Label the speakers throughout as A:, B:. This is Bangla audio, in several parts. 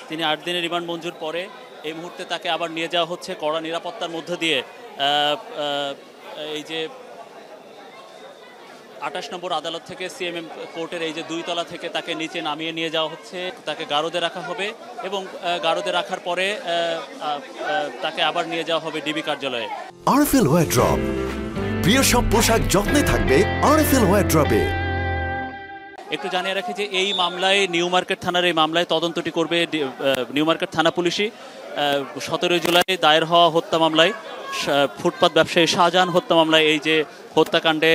A: তিনি 8 দিনের রিমান্ড মঞ্জুর পরে এই মুহূর্তে তাকে আবার নিয়ে যাওয়া হচ্ছে কড়া নিরাপত্তার মধ্য দিয়ে এই যে 28 নম্বর আদালত থেকে সিএমএম কোর্টের এই যে 2 তলা থেকে তাকে নিচে নামিয়ে নিয়ে যাওয়া হচ্ছে। তাকে গারদে রাখা হবে এবং গারদে রাখার পরে তাকে আবার নিয়ে যাওয়া হবে ডিবি কার্যালয়ে।
B: আরএফএল ওয়ারড্রপ, প্রিয় সব পোশাক যত্নে থাকবে আরএফএল ওয়ারড্রপে।
A: একটু জানিয়ে রাখি যে এই মামলায় নিউ মার্কেট থানার এই মামলায় তদন্তটি করবে নিউ মার্কেট থানা পুলিশই। 17 জুলাই দায়ের হওয়া হত্যা মামলায়, ফুটপাত ব্যবসায়ী শাহজাহান হত্যা মামলায় এই যে হত্যাকাণ্ডে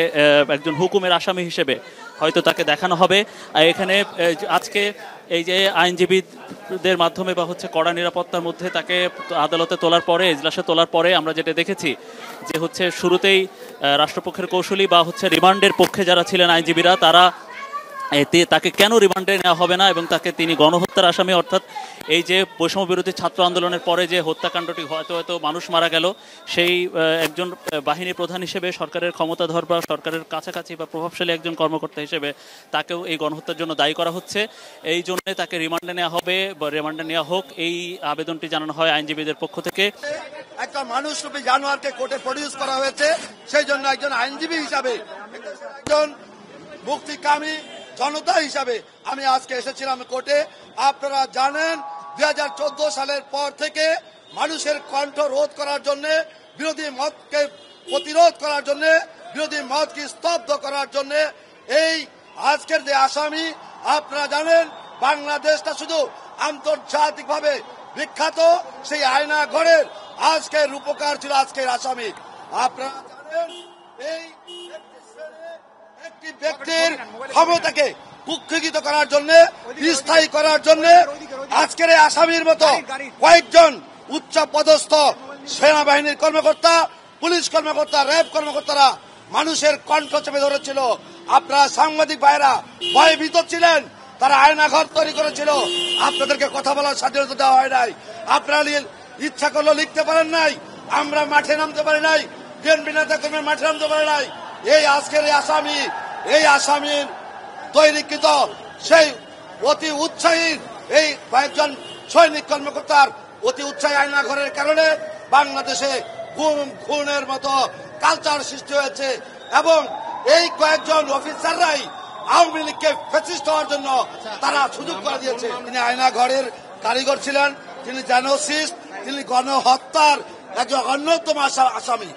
A: একজন হুকুমের আসামি হিসেবে হয়তো তাকে দেখানো হবে। এখানে আজকে এই যে আইনজীবীদের মাধ্যমে বা হচ্ছে কড়া নিরাপত্তার মধ্যে তাকে আদালতে তোলার পরে, এজলাসে তোলার পরে আমরা যেটা দেখেছি যে হচ্ছে শুরুতেই রাষ্ট্রপক্ষের কৌশলী বা হচ্ছে রিমান্ডের পক্ষে যারা ছিলেন আইনজীবীরা, তারা তাকে কেন রিমান্ডে নেওয়া হবে না এবং তাকে তিনি গণহত্যার আসামি, অর্থাৎ এই যে বৈষম্য বিরোধী ছাত্র আন্দোলনের পরে যে হত্যাকাণ্ডটি হয়তো মানুষ মারা গেল, সেই একজন বাহিনী প্রধান হিসেবে সরকারের ক্ষমতাধর বা সরকারের কাছাকাছি বা প্রভাবশালী একজন কর্মকর্তা হিসেবে তাকেও এই গণহত্যার জন্য দায়ী করা হচ্ছে। এই জন্য তাকে রিমান্ডে নেওয়া হবে বা রিমান্ডে নেওয়া হোক, এই আবেদনটি জানানো হয় আইনজীবীদের পক্ষ থেকে।
C: একটা মানুষরূপী জানোয়ারকে কোর্টে প্রডিউস করা হয়েছে, সেই জন্য একজন আইনজীবী হিসাবে, একজন মুক্তিকামী জনতা হিসাবে আমি আজকে এসেছিলাম কোর্টে। আপনারা জানেন 2014 সালের পর থেকে মানুষের কণ্ঠ রোধ করার জন্য, বিরোধী মতকে প্রতিরোধ করার জন্য, বিরোধী মতকে স্তব্ধ করার জন্য এই আজকের যে আসামি, আপনারা জানেন বাংলাদেশটা শুধু আন্তর্জাতিকভাবে বিখ্যাত সেই আয়না ঘরের আজকের রূপকার ছিল আজকের আসামি। আপনারা জানেন এই একটি ব্যক্তির ক্ষমতাকে কুক্ষিগত করার জন্য, স্থায়ী করার জন্য আজকের এই আসামির মতো কয়েকজন উচ্চ পদস্থ সেনাবাহিনীর কর্মকর্তা, পুলিশ কর্মকর্তা, র্যাব কর্মকর্তারা মানুষের কণ্ঠ চেপে ধরেছিল। আপনারা সাংবাদিক ভাইরা ভয়ভীত ছিলেন, তারা আয়নাঘর তৈরি করেছিল, আপনাদেরকে কথা বলার স্বাধীনতা দেওয়া হয় নাই। আপনারা ইচ্ছা করলেও লিখতে পারেন নাই, আমরা মাঠে নামতে পারি নাই, বিএনপি নেতা কর্মী মাঠে নামতে পারে নাই। এই আজকের এই আসামির তৈরিকৃত সেই অতি উৎসাহী এই কয়েকজন সৈনিক কর্মকর্তার অতি উৎসাহী আয়নাঘরের কারণে বাংলাদেশে খুনের মতো কালচার সৃষ্টি হয়েছে এবং এই কয়েকজন অফিসাররাই আওয়ামী লীগকে ফ্যাসিস্ট হওয়ার জন্য তারা সুযোগ করে দিয়েছে। তিনি আয়নাঘরের কারিগর ছিলেন, তিনি জেনোসিস্ট, তিনি গণহত্যার একজন অন্যতম আসামি।